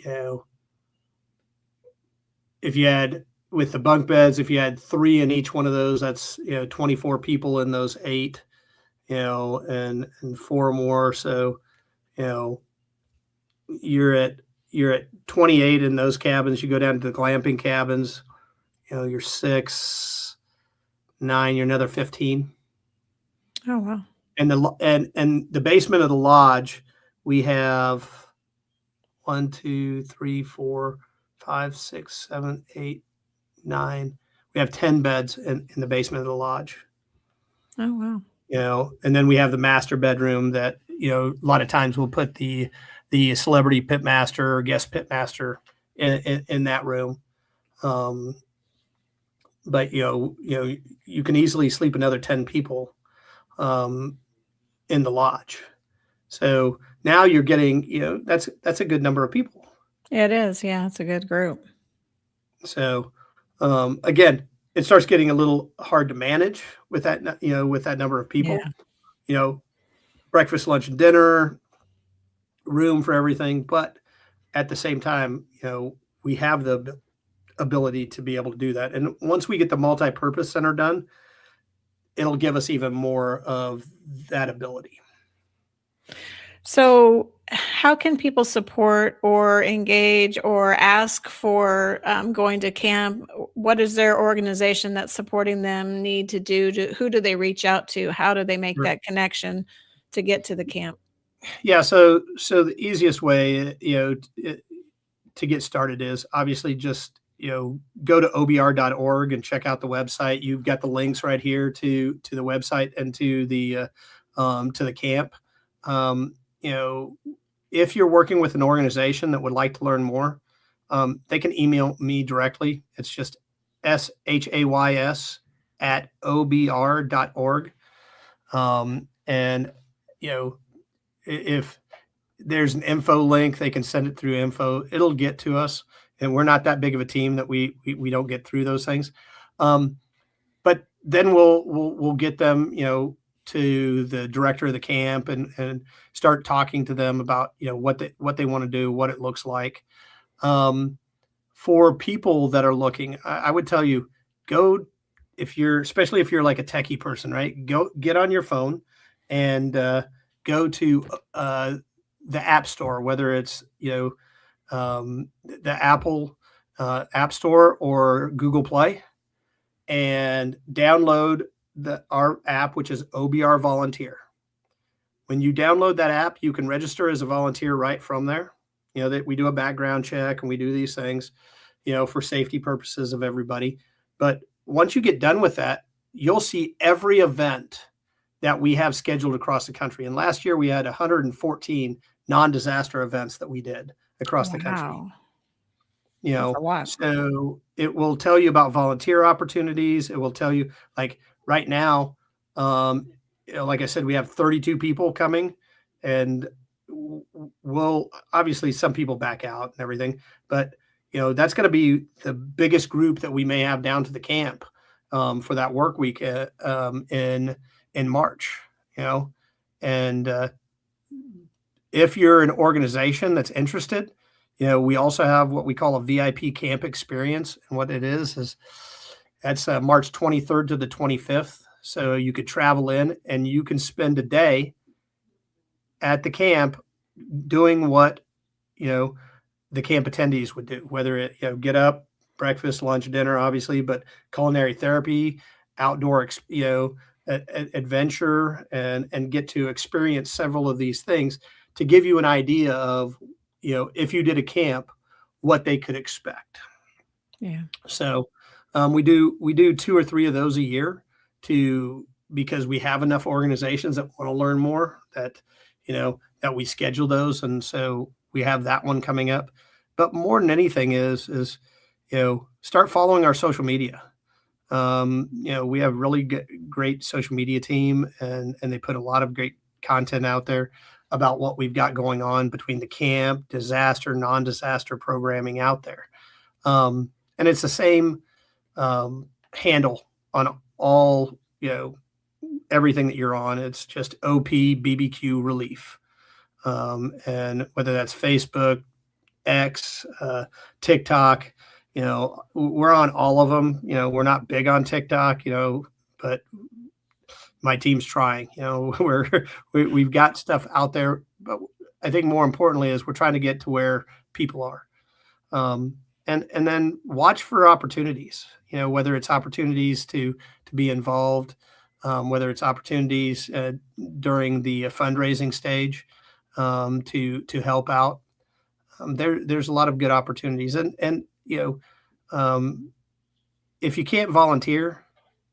if you had, with the bunk beds, if you had 3 in each one of those, that's 24 people in those 8, and 4 more. So you know, you're at 28 in those cabins. You go down to the glamping cabins, you know, you're 6, 9, you're another 15. Oh, wow. And the basement of the lodge, we have 1, 2, 3, 4, 5, 6, 7, 8, 9. We have 10 beds in the basement of the lodge. Oh, wow. You know, and then we have the master bedroom that, you know, a lot of times we'll put the celebrity pit master or guest pit master in that room. But you can easily sleep another 10 people in the lodge. So now you're getting, you know, that's a good number of people. It is. Yeah, it's a good group. So again, it starts getting a little hard to manage with that, you know, with that number of people. Yeah. You know, breakfast, lunch, and dinner, room for everything. But at the same time, you know, we have the ability to be able to do that. And once we get the multi-purpose center done, it'll give us even more of that ability. So how can people support or engage or ask for going to camp? What is their organization that's supporting them need to do? Who do they reach out to? How do they make Sure. that connection to get to the camp? Yeah. So the easiest way, you know, to get started is obviously just, you know, go to obr.org and check out the website. You've got the links right here to the website and to the camp. You know, if you're working with an organization that would like to learn more, they can email me directly. It's just shays@obr.org. And, you know, if there's an info link, they can send it through info. It'll get to us. And we're not that big of a team that we don't get through those things. But then we'll get them, you know, to the director of the camp and start talking to them about, you know, what they want to do, what it looks like. For people that are looking, I would tell you, especially if you're like a techie person, right? Go get on your phone and go to the App Store, whether it's, you know, the Apple App Store or Google Play, and download our app, which is OBR Volunteer. When you download that app, you can register as a volunteer right from there. You know, that we do a background check and we do these things, you know, for safety purposes of everybody. But once you get done with that, you'll see every event that we have scheduled across the country. And last year we had 114 non-disaster events that we did across the country. You know, That's a lot. so it will tell you about volunteer opportunities. It will tell you, like right now, you know, like I said, we have 32 people coming, and we'll obviously some people back out and everything, but you know, that's going to be the biggest group that we may have down to the camp for that work week in March, you know. And if you're an organization that's interested, you know, we also have what we call a VIP camp experience. And what it is that's March 23rd to the 25th. So you could travel in and you can spend a day at the camp doing what, you know, the camp attendees would do, whether it, you know, get up, breakfast, lunch, dinner, obviously, but culinary therapy, outdoor, you know, adventure, and get to experience several of these things to give you an idea of, you know, if you did a camp, what they could expect. Yeah. So we do 2 or 3 of those a year because we have enough organizations that want to learn more that, you know, that we schedule those. And so we have that one coming up. But more than anything is, you know, start following our social media. You know, we have really great social media team, and they put a lot of great content out there about what we've got going on between the camp, disaster, non-disaster programming out there. And it's the same handle on all, you know, everything that you're on. It's just OP BBQ Relief. And whether that's Facebook, X, TikTok, you know, we're on all of them. You know, we're not big on TikTok, you know, but my team's trying. You know, we've got stuff out there, but I think more importantly is we're trying to get to where people are. And then watch for opportunities, whether it's opportunities to be involved, whether it's opportunities during the fundraising stage to help out. There's a lot of good opportunities, and if you can't volunteer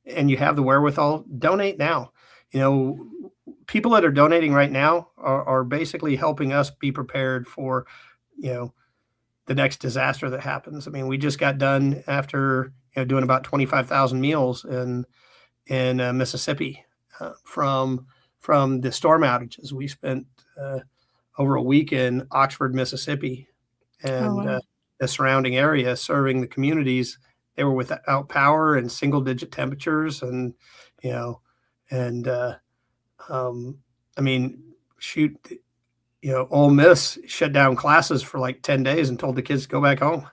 and you have the wherewithal, donate now. People that are donating right now are basically helping us be prepared for, the next disaster that happens. I mean, we just got done after doing about 25,000 meals in Mississippi from the storm outages. We spent over a week in Oxford, Mississippi, and the surrounding area, serving the communities. They were without power and single-digit temperatures, and I mean, shoot. Ole Miss shut down classes for like 10 days and told the kids to go back home.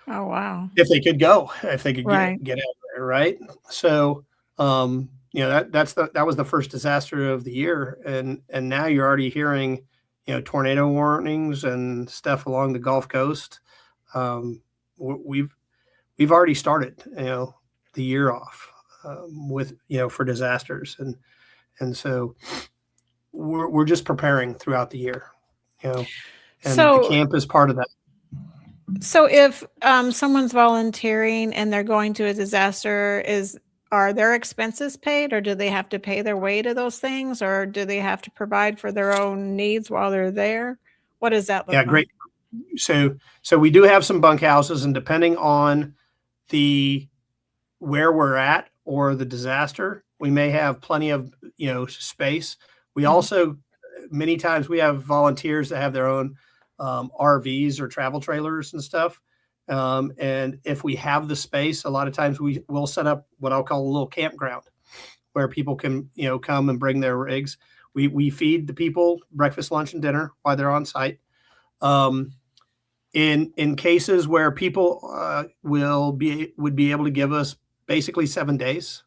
Oh, wow. If they could go, if they could Right. get out there, right? So, that was the first disaster of the year, and now you're already hearing, tornado warnings and stuff along the Gulf Coast. We've already started, the year off with for disasters, and so we're just preparing throughout the year, and the camp is part of that. So if someone's volunteering and they're going to a disaster, are their expenses paid, or do they have to pay their way to those things, or do they have to provide for their own needs while they're there? What does that look like? Great. So we do have some bunkhouses, and depending on where we're at or the disaster, we may have plenty of space. We also, many times, we have volunteers that have their own RVs or travel trailers and stuff. And if we have the space, a lot of times we will set up what I'll call a little campground where people can, come and bring their rigs. We feed the people breakfast, lunch, and dinner while they're on site. In cases where people would be able to give us basically 7 days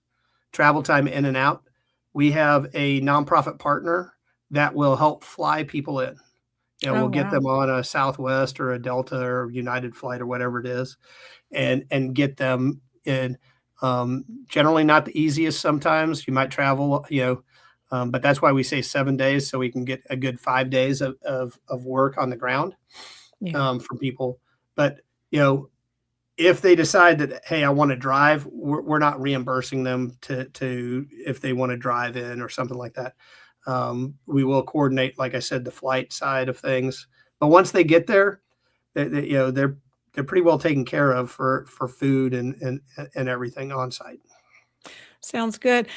travel time in and out, we have a nonprofit partner that will help fly people in. We'll get them on a Southwest or a Delta or United flight or whatever it is, and get them in. Generally not the easiest sometimes. You might travel, but that's why we say 7 days, so we can get a good 5 days of work on the ground for people. But, if they decide that, hey, I want to drive, we're not reimbursing them to if they want to drive in or something like that. We will coordinate, like I said, the flight side of things. But once they get there, they're pretty well taken care of for food and everything on site. Sounds good.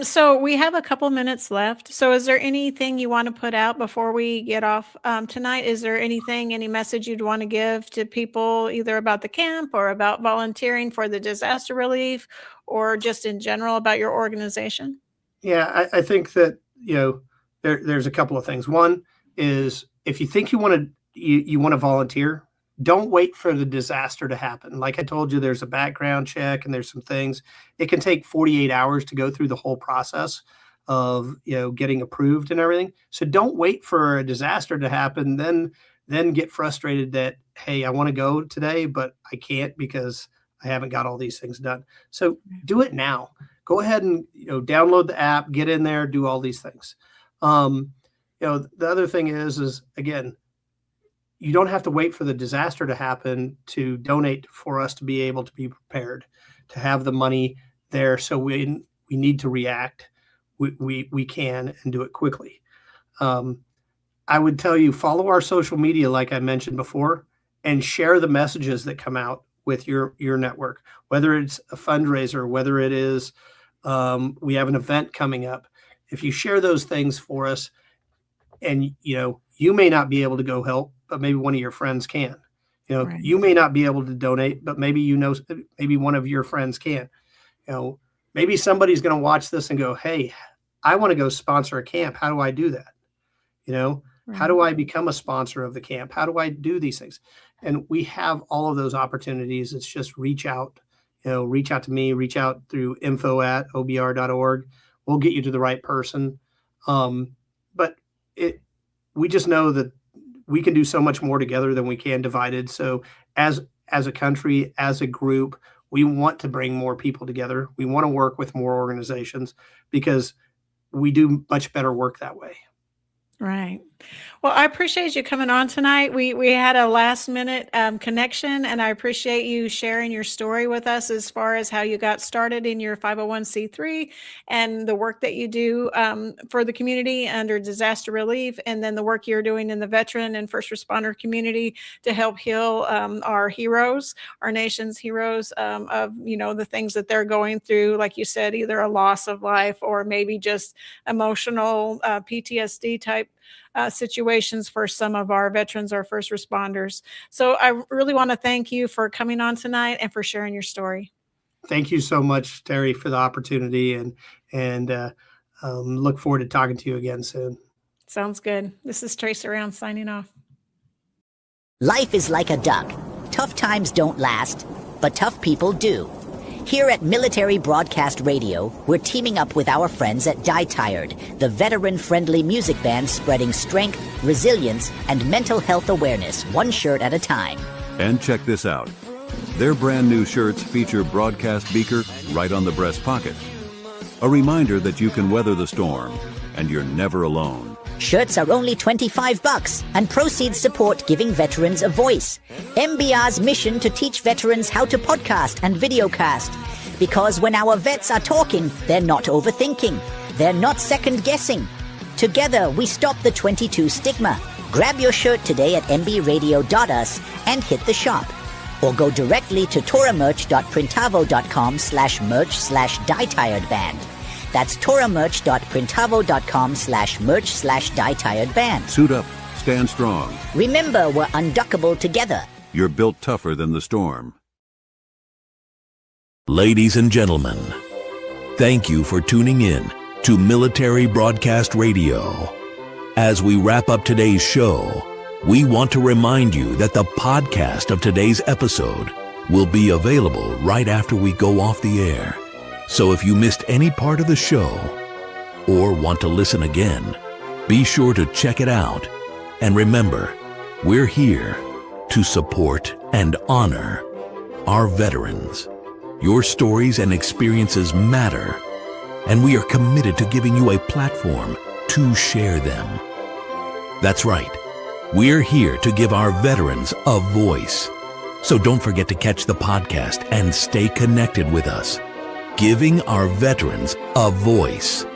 So we have a couple minutes left. So is there anything you want to put out before we get off tonight? Is there any message you'd want to give to people, either about the camp or about volunteering for the disaster relief, or just in general about your organization? Yeah, I think that, there's a couple of things. One is, if you think you want to volunteer, don't wait for the disaster to happen. Like I told you, there's a background check and there's some things. It can take 48 hours to go through the whole process of, getting approved and everything. So don't wait for a disaster to happen, then get frustrated that, hey, I want to go today, but I can't because I haven't got all these things done. So do it now. Go ahead and, download the app, get in there, do all these things. The other thing is again, you don't have to wait for the disaster to happen to donate for us to be able to be prepared, to have the money there. So we need to react. We can, and do it quickly. I would tell you, follow our social media, like I mentioned before, and share the messages that come out with your network, whether it's a fundraiser, whether it is, we have an event coming up. If you share those things for us, and, you may not be able to go help, but maybe one of your friends can. Right. You may not be able to donate, but maybe maybe one of your friends can. Maybe somebody's going to watch this and go, hey, I want to go sponsor a camp. How do I do that? How do I become a sponsor of the camp? How do I do these things? And we have all of those opportunities. It's just reach out. Reach out to me. Reach out through info@obr.org. We'll get you to the right person. But we just know that we can do so much more together than we can divided. So as a country, as a group, we want to bring more people together. We want to work with more organizations because we do much better work that way. Right. Well, I appreciate you coming on tonight. We had a last minute connection, and I appreciate you sharing your story with us as far as how you got started in your 501c3 and the work that you do for the community under disaster relief, and then the work you're doing in the veteran and first responder community to help heal our heroes, our nation's heroes, of, you know, the things that they're going through, like you said, either a loss of life or maybe just emotional PTSD type situations for some of our veterans or first responders. So I really want to thank you for coming on tonight and for sharing your story. Thank you so much, Terry, for the opportunity, and look forward to talking to you again soon. Sounds good. This is Trace Around signing off. Life is like a duck. Tough times don't last, but tough people do. Here at Military Broadcast Radio, we're teaming up with our friends at Die Tired, the veteran-friendly music band spreading strength, resilience, and mental health awareness one shirt at a time. And check this out. Their brand new shirts feature broadcast beaker right on the breast pocket. A reminder that you can weather the storm, and you're never alone. Shirts are only $25, and proceeds support giving veterans a voice. MBR's mission to teach veterans how to podcast and videocast. Because when our vets are talking, they're not overthinking. They're not second-guessing. Together, we stop the 22 stigma. Grab your shirt today at mbradio.us and hit the shop. Or go directly to toramerch.printavo.com/merch/dietiredband. That's toramerch.printavo.com/merch/dietiredband. Suit up, stand strong. Remember, we're unduckable together. You're built tougher than the storm. Ladies and gentlemen, thank you for tuning in to Military Broadcast Radio. As we wrap up today's show, we want to remind you that the podcast of today's episode will be available right after we go off the air. So if you missed any part of the show or want to listen again, be sure to check it out. And remember, we're here to support and honor our veterans. Your stories and experiences matter, and we are committed to giving you a platform to share them. That's right. We're here to give our veterans a voice. So don't forget to catch the podcast and stay connected with us. Giving our veterans a voice.